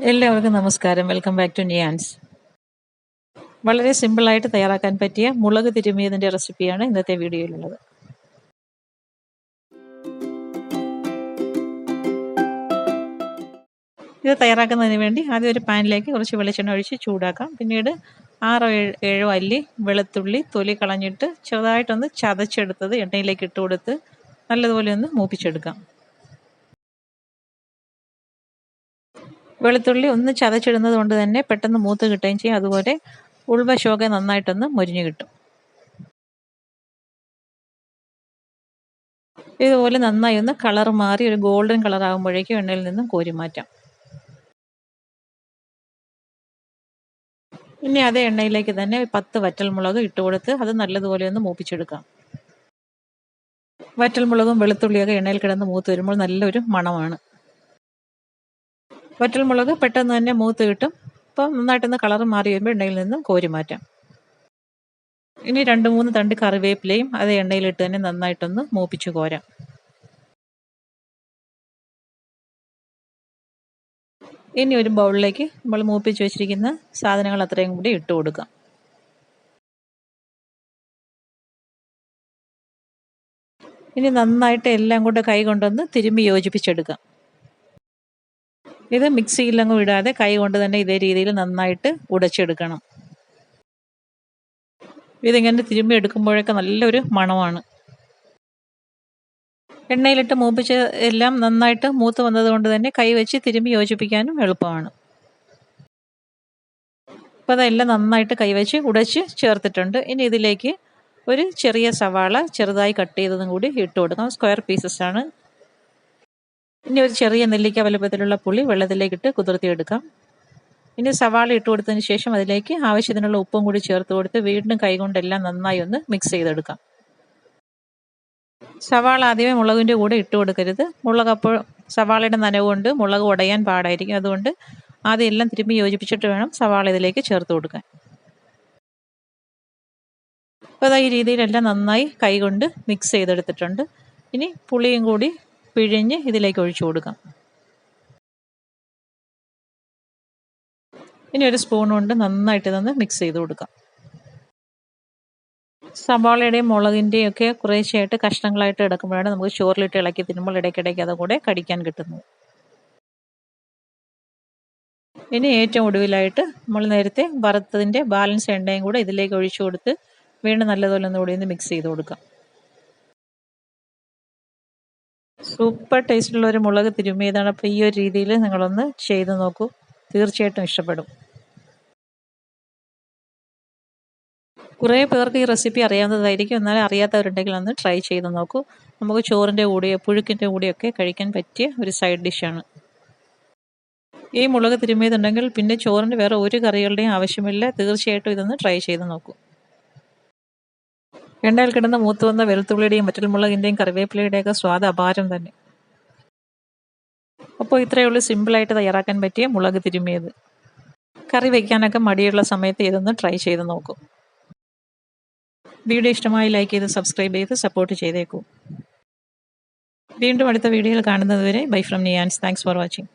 എല്ലാവർക്കും നമസ്കാരം. Welcome back to Niyans. വളരെ സിമ്പിളായിട്ട് തയ്യാറാക്കാൻ പറ്റിയ മുളക് തിരുമിയതിൻ്റെ റെസിപ്പിയാണ് ഇന്നത്തെ വീഡിയോയിലുള്ളത്. ഇത് തയ്യാറാക്കുന്നതിന് വേണ്ടി ആദ്യം ഒരു പാനിലേക്ക് കുറച്ച് വെളിച്ചെണ്ണ ഒഴിച്ച് ചൂടാക്കാം. പിന്നീട് 6-7 അല്ലി വെളുത്തുള്ളി തൊലി കളഞ്ഞിട്ട് ചെറുതായിട്ടൊന്ന് ചതച്ചെടുത്തത് എണ്ണയിലേക്ക് ഇട്ട് കൊടുത്ത് നല്ലതുപോലെ ഒന്ന് മൂപ്പിച്ചെടുക്കാം. വെളുത്തുള്ളി ഒന്ന് ചതച്ചിടുന്നത് കൊണ്ട് തന്നെ പെട്ടെന്ന് മൂത്ത് കിട്ടുകയും ചെയ്യും. അതുപോലെ ഉൾവശമൊക്കെ നന്നായിട്ടൊന്ന് മൊരിഞ്ഞു കിട്ടും. ഇതുപോലെ നന്നായി ഒന്ന് കളർ മാറി ഒരു ഗോൾഡൻ കളർ ആകുമ്പോഴേക്കും എണ്ണയിൽ നിന്നും കോരി മാറ്റാം. ഇനി അതേ എണ്ണയിലേക്ക് തന്നെ 10 വറ്റൽമുളക് ഇട്ട് കൊടുത്ത് അത് നല്ലതുപോലെ ഒന്ന് മൂപ്പിച്ചെടുക്കാം. വറ്റൽമുളകും വെളുത്തുള്ളിയൊക്കെ എണ്ണയിൽ കിടന്ന് മൂത്ത് വരുമ്പോൾ നല്ലൊരു മണമാണ്. വറ്റൽമുളക് പെട്ടെന്ന് തന്നെ മൂത്ത് കിട്ടും. അപ്പം നന്നായിട്ടൊന്ന് കളർ മാറി വരുമ്പോൾ എണ്ണയിൽ നിന്നും കോരി മാറ്റാം. ഇനി 2-3 തണ്ട് കറിവേപ്പിലയും അതേ എണ്ണയിലിട്ട് തന്നെ നന്നായിട്ടൊന്ന് മൂപ്പിച്ച് കോരാം. ഇനി ഒരു ബൗളിലേക്ക് നമ്മൾ മൂപ്പിച്ച് വെച്ചിരിക്കുന്ന സാധനങ്ങൾ അത്രയും കൂടി ഇട്ട് കൊടുക്കാം. ഇനി നന്നായിട്ട് എല്ലാം കൂടെ കൈ കൊണ്ടൊന്ന് തിരുമ്മി യോജിപ്പിച്ചെടുക്കാം. ഇത് മിക്സിയിലങ്ങും ഇടാതെ കൈ കൊണ്ട് തന്നെ ഇതേ രീതിയിൽ നന്നായിട്ട് ഉടച്ചെടുക്കണം. ഇതിങ്ങനെ തിരുമ്മി എടുക്കുമ്പോഴൊക്കെ നല്ലൊരു മണമാണ്. എണ്ണയിലിട്ട് മൂപ്പിച്ച് എല്ലാം നന്നായിട്ട് മൂത്ത് വന്നത് കൊണ്ട് തന്നെ കൈ വെച്ച് തിരുമ്മി യോജിപ്പിക്കാനും എളുപ്പമാണ്. അപ്പോൾ അതെല്ലാം നന്നായിട്ട് കൈവച്ച് ഉടച്ച് ചേർത്തിട്ടുണ്ട്. ഇനി ഇതിലേക്ക് ഒരു ചെറിയ സവാള ചെറുതായി കട്ട് ചെയ്തതും കൂടി ഇട്ട് കൊടുക്കാം. സ്ക്വയർ പീസസ് ആണ്. ഇനി ഒരു ചെറിയ നെല്ലിക്ക വലുപ്പത്തിലുള്ള പുളി വെള്ളത്തിലേക്കിട്ട് കുതിർത്തിയെടുക്കാം. ഇനി സവാള ഇട്ട് കൊടുത്തതിന് ശേഷം അതിലേക്ക് ആവശ്യത്തിനുള്ള ഉപ്പും കൂടി ചേർത്ത് കൊടുത്ത് വീണ്ടും കൈകൊണ്ടെല്ലാം നന്നായി ഒന്ന് മിക്സ് ചെയ്തെടുക്കാം. സവാള ആദ്യമേ മുളകിൻ്റെ കൂടെ ഇട്ട് കൊടുക്കരുത്. മുളക് അപ്പോൾ സവാളയുടെ നനവ് കൊണ്ട് മുളക് ഉടയാൻ പാടായിരിക്കും. അതുകൊണ്ട് ആദ്യം എല്ലാം തിരുമ്മി യോജിപ്പിച്ചിട്ട് വേണം സവാള ഇതിലേക്ക് ചേർത്ത് കൊടുക്കാൻ. അപ്പോൾ ഈ രീതിയിലെല്ലാം നന്നായി കൈകൊണ്ട് മിക്സ് ചെയ്തെടുത്തിട്ടുണ്ട്. ഇനി പുളിയും കൂടി പിഴിഞ്ഞ് ഇതിലേക്ക് ഒഴിച്ചു കൊടുക്കാം. ഇനി ഒരു സ്പൂൺ കൊണ്ട് നന്നായിട്ട് ഇതൊന്ന് മിക്സ് ചെയ്ത് കൊടുക്കാം. സവാളയുടെയും മുളകിൻ്റെയും ഒക്കെ കുറേശ്ശെയായിട്ട് കഷ്ണങ്ങളായിട്ട് കിടക്കുമ്പോഴാണ് നമുക്ക് ചോറിലിട്ട് ഇളക്കി തിന്നുമ്പോൾ ഇടയ്ക്കിടയ്ക്ക് അതുകൂടെ കടിക്കാൻ കിട്ടുന്നത്. ഇനി ഏറ്റവും ഒടുവിലായിട്ട് നമ്മൾ നേരത്തെ വറുത്തതിൻ്റെ ബാലൻസ് എണ്ണയും കൂടെ ഇതിലേക്ക് ഒഴിച്ചു കൊടുത്ത് വീണ്ടും നല്ലതുപോലെ ഒന്നുകൂടി ഒന്ന് മിക്സ് ചെയ്ത് കൊടുക്കാം. സൂപ്പർ ടേസ്റ്റുള്ള ഒരു മുളക് തിരുമിയതാണ്. അപ്പോൾ ഈ ഒരു രീതിയിൽ നിങ്ങളൊന്ന് ചെയ്ത് നോക്കൂ, തീർച്ചയായിട്ടും ഇഷ്ടപ്പെടും. കുറേ പേർക്ക് ഈ റെസിപ്പി അറിയാവുന്നതായിരിക്കും. എന്നാലും അറിയാത്തവരുണ്ടെങ്കിൽ ഒന്ന് ട്രൈ ചെയ്ത് നോക്കൂ. നമുക്ക് ചോറിൻ്റെ കൂടെയോ പുഴുക്കിൻ്റെ കൂടെയൊക്കെ കഴിക്കാൻ പറ്റിയ ഒരു സൈഡ് ഡിഷാണ്. ഈ മുളക് തിരുമിയതുണ്ടെങ്കിൽ പിന്നെ ചോറിന് വേറെ ഒരു കറികളുടെയും ആവശ്യമില്ല. തീർച്ചയായിട്ടും ഇതൊന്ന് ട്രൈ ചെയ്ത് നോക്കൂ. എണ്ണയിൽ കിടന്ന് മൂത്ത് വന്ന വെളുത്തുള്ളിയുടെയും വറ്റൽമുളകിൻ്റെയും കറിവേപ്പിലയുടെയൊക്കെ സ്വാദ് അപാരം തന്നെ. അപ്പോൾ ഇത്രയേ ഉള്ളൂ സിമ്പിളായിട്ട് തയ്യാറാക്കാൻ പറ്റിയ മുളക് തിരുമിയത്. കറി വയ്ക്കാനൊക്കെ മടിയുള്ള സമയത്ത് ഇതൊന്ന് ട്രൈ ചെയ്ത് നോക്കൂ. വീഡിയോ ഇഷ്ടമായി ലൈക്ക് ചെയ്ത് സബ്സ്ക്രൈബ് ചെയ്ത് സപ്പോർട്ട് ചെയ്തേക്കൂ. വീണ്ടും അടുത്ത വീഡിയോയിൽ കാണുന്നത് വരെ bye from Niyans. Thanks for watching.